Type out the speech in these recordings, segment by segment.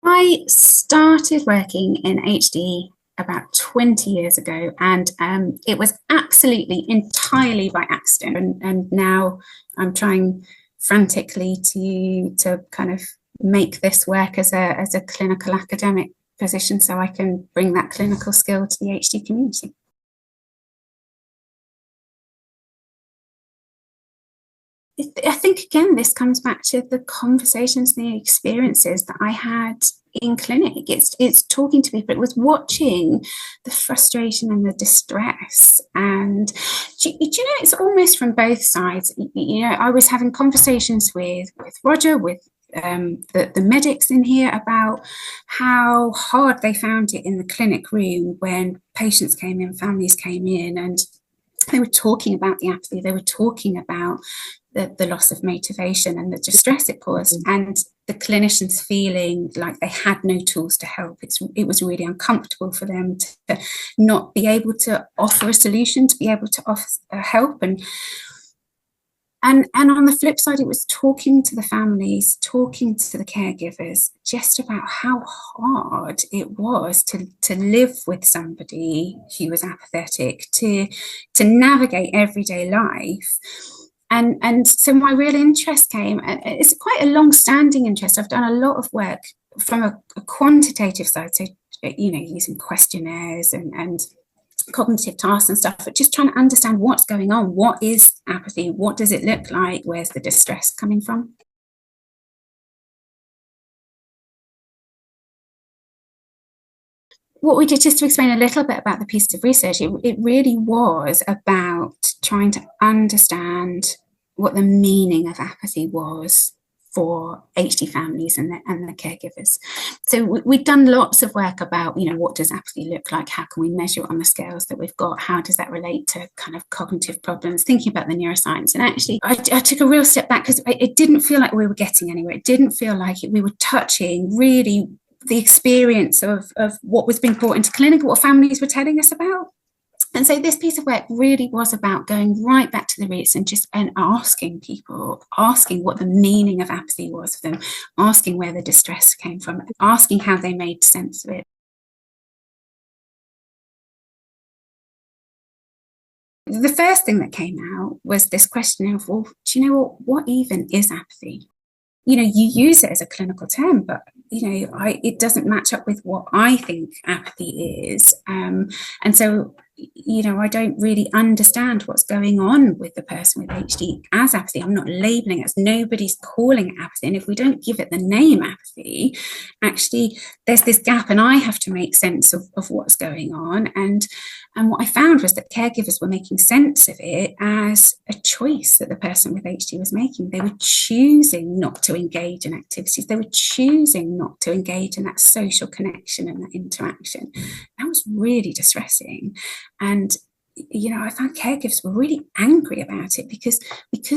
I started working in HD about 20 years ago, and it was absolutely entirely by accident. And now I'm trying frantically to kind of make this work as a clinical academic position so I can bring that clinical skill to the HD community. I think, again, this comes back to the conversations, the experiences that I had in clinic. It's talking to people. It was watching the frustration and the distress. And do you know, it's almost from both sides. I was having conversations with Roger, with the medics in here, about how hard they found it in the clinic room when patients came in, families came in, and they were talking about the apathy, they were talking about the loss of motivation and the distress it caused, and the clinicians feeling like they had no tools to help. It was really uncomfortable for them to not be able to offer a solution, to be able to offer help. And on the flip side, it was talking to the families, talking to the caregivers, just about how hard it was to live with somebody who was apathetic, to navigate everyday life. And so my real interest came, and it's quite a long-standing interest. I've done a lot of work from a quantitative side, so using questionnaires and cognitive tasks and stuff, but just trying to understand what's going on. What is apathy? What does it look like? Where's the distress coming from? What we did, just to explain a little bit about the piece of research, it really was about trying to understand what the meaning of apathy was for HD families and the caregivers. So we've done lots of work about, what does apathy look like? How can we measure it on the scales that we've got? How does that relate to kind of cognitive problems? Thinking about the neuroscience. And actually, I took a real step back because it didn't feel like we were getting anywhere. It didn't feel like we were touching really the experience of what was being brought into clinic, what families were telling us about. And so this piece of work really was about going right back to the roots and asking people, asking what the meaning of apathy was for them, asking where the distress came from, asking how they made sense of it. The first thing that came out was this question of, well, do you know what even is apathy? You use it as a clinical term, but it doesn't match up with what I think apathy is. And so, I don't really understand what's going on with the person with HD as apathy. I'm not labeling it as, nobody's calling it apathy. And if we don't give it the name apathy, actually there's this gap, and I have to make sense of what's going on. And what I found was that caregivers were making sense of it as a choice that the person with HD was making. They were choosing not to engage in activities. They were choosing not to engage in that social connection and that interaction. That was really distressing. And I found caregivers were really angry about it because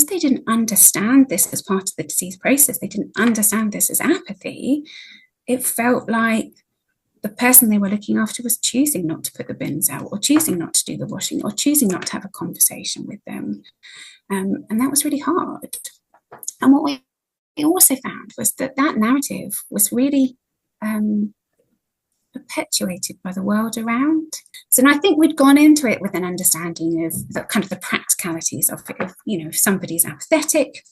they didn't understand this as part of the disease process. They didn't understand this as apathy. It felt like the person they were looking after was choosing not to put the bins out, or choosing not to do the washing, or choosing not to have a conversation with them. And that was really hard. And what we also found was that narrative was really perpetuated by the world around. So I think we'd gone into it with an understanding of the kind of the practicalities of it. If somebody's apathetic,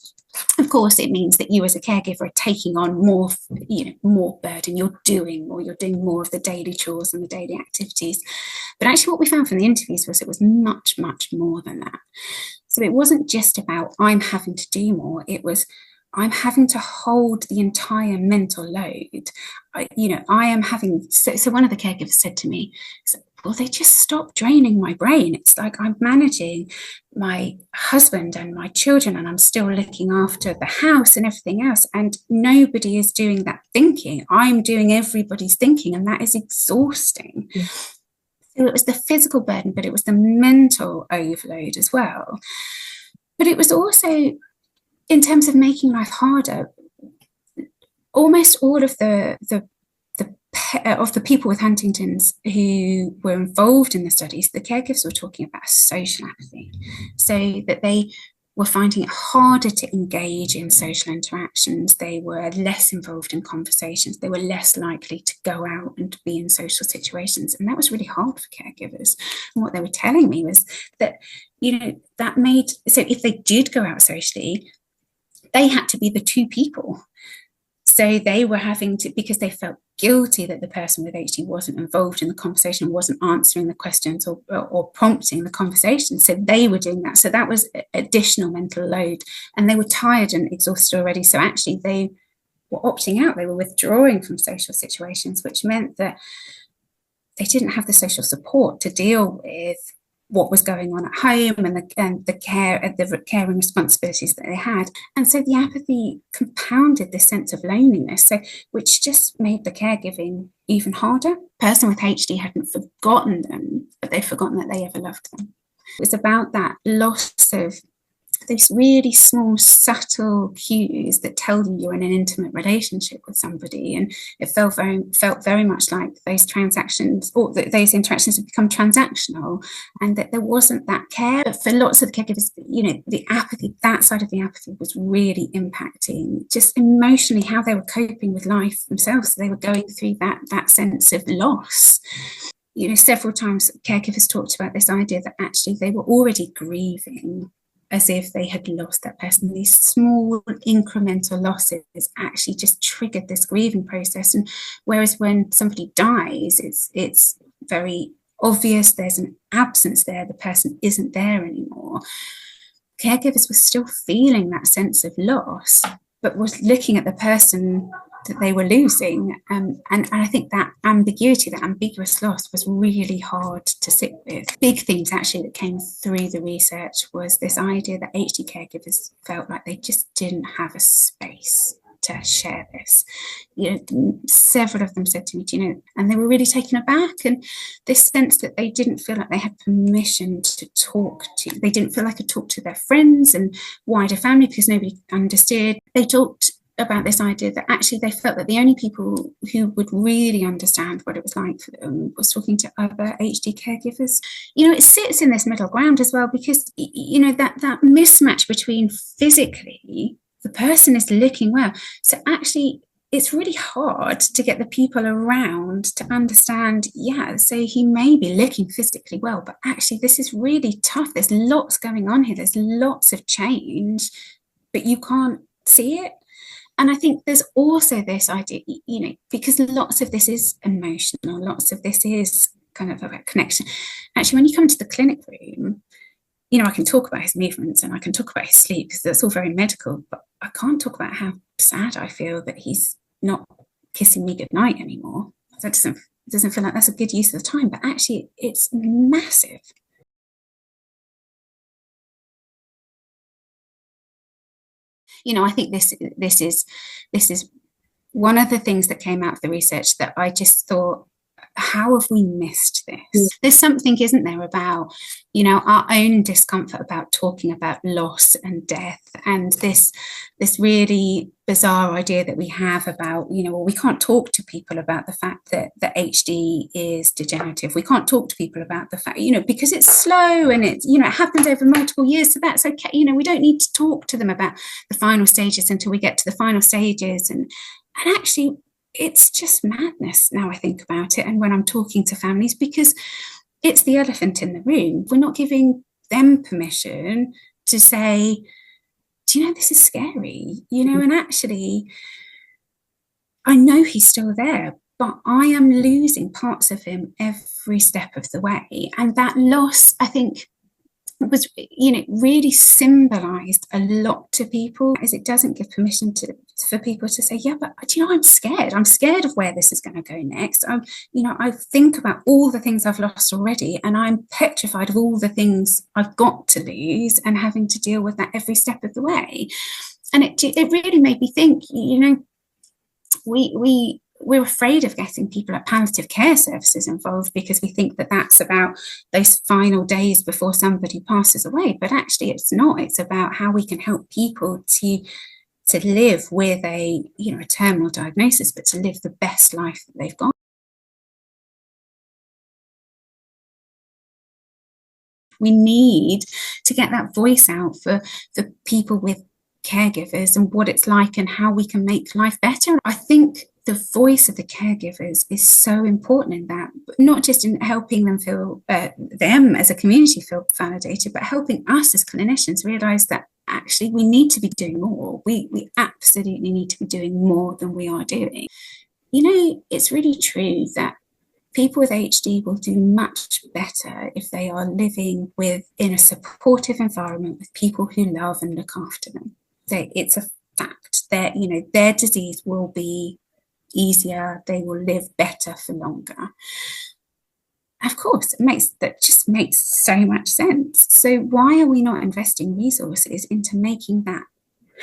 of course, it means that you as a caregiver are taking on more burden. You're doing more of the daily chores and the daily activities. But actually what we found from the interviews was it was much, much more than that. So it wasn't just about I'm having to do more. It was I'm having to hold the entire mental load. I am having, so one of the caregivers said to me, well, they just stopped draining my brain. It's like I'm managing my husband and my children, and I'm still looking after the house and everything else. And nobody is doing that thinking. I'm doing everybody's thinking, and that is exhausting. Yeah. So it was the physical burden, but it was the mental overload as well. But it was also, in terms of making life harder, almost all of the people with Huntington's who were involved in the studies, the caregivers were talking about social apathy, so that they were finding it harder to engage in social interactions. They were less involved in conversations. They were less likely to go out and be in social situations. And that was really hard for caregivers. And what they were telling me was that, that made, so if they did go out socially, they had to be the two people. So they were having to, because they felt guilty that the person with HD wasn't involved in the conversation, wasn't answering the questions or prompting the conversation. So they were doing that. So that was additional mental load, and they were tired and exhausted already. So actually they were opting out. They were withdrawing from social situations, which meant that they didn't have the social support to deal with what was going on at home and the care and responsibilities that they had. And so the apathy compounded this sense of loneliness, which just made the caregiving even harder. The person with HD hadn't forgotten them, but they'd forgotten that they ever loved them. It was about that loss of those really small, subtle cues that tell you you're in an intimate relationship with somebody. And it felt very much like those transactions, or those interactions had become transactional, and that there wasn't that care. But for lots of caregivers, the apathy, that side of the apathy was really impacting just emotionally how they were coping with life themselves. So they were going through that sense of loss. Several times caregivers talked about this idea that actually they were already grieving as if they had lost that person. These small incremental losses actually just triggered this grieving process. And whereas when somebody dies, it's very obvious there's an absence there, the person isn't there anymore. Caregivers were still feeling that sense of loss, but was looking at the person that they were losing. And I think that ambiguity, that ambiguous loss, was really hard to sit with. Big themes actually that came through the research was this idea that HD caregivers felt like they just didn't have a space to share this. Several of them said to me, and they were really taken aback, and this sense that they didn't feel like they had permission to talk to. They didn't feel like they could talk to their friends and wider family because nobody understood. They talked about this idea that actually they felt that the only people who would really understand what it was like for them was talking to other HD caregivers. It sits in this middle ground as well, because that mismatch between physically the person is looking well, so actually it's really hard to get the people around to understand, so he may be looking physically well, but actually this is really tough. There's lots going on here. There's lots of change, but you can't see it. And I think there's also this idea, because lots of this is emotional, lots of this is kind of about connection. Actually, when you come to the clinic room, I can talk about his movements and I can talk about his sleep, because that's all very medical, but I can't talk about how sad I feel that he's not kissing me goodnight anymore. That doesn't feel like that's a good use of the time, but actually it's massive. I think this is one of the things that came out of the research that I just thought, how have we missed this? There's something, isn't there, about, our own discomfort about talking about loss and death, and this really bizarre idea that we have about, we can't talk to people about the fact that HD is degenerative. We can't talk to people about the fact, because it's slow and it happens over multiple years, so that's okay. We don't need to talk to them about the final stages until we get to the final stages. And actually, it's just madness now I think about it, and when I'm talking to families, because it's the elephant in the room. We're not giving them permission to say, do you know, this is scary, and actually I know he's still there, but I am losing parts of him every step of the way. And that loss, I think, was, really symbolized a lot to people, as it doesn't give permission for people to say, but I'm scared. I'm scared of where this is going to go next. I think about all the things I've lost already, and I'm petrified of all the things I've got to lose and having to deal with that every step of the way. And it really made me think, we're afraid of getting people at palliative care services involved, because we think that that's about those final days before somebody passes away. But actually it's not. It's about how we can help people to live with a terminal diagnosis, but to live the best life that they've got. We need to get that voice out for people with caregivers and what it's like and how we can make life better. I think the voice of the caregivers is so important in that, not just in helping them feel, them as a community feel validated, but helping us as clinicians realise that actually we need to be doing more. We absolutely need to be doing more than we are doing. You know, it's really true that people with HD will do much better if they are living in a supportive environment with people who love and look after them. So it's a fact that, you know, their disease will be easier, they will live better for longer. Of course, that just makes so much sense. So why are we not investing resources into making that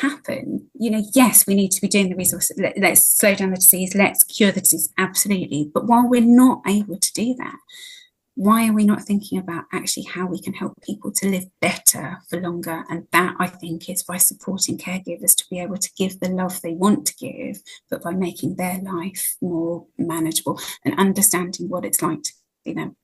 happen? You know, yes, we need to be doing the resources. Let's slow down the disease, let's cure the disease, absolutely. But while we're not able to do that, why are we not thinking about actually how we can help people to live better for longer? And that, I think, is by supporting caregivers to be able to give the love they want to give, but by making their life more manageable and understanding what it's like to be them.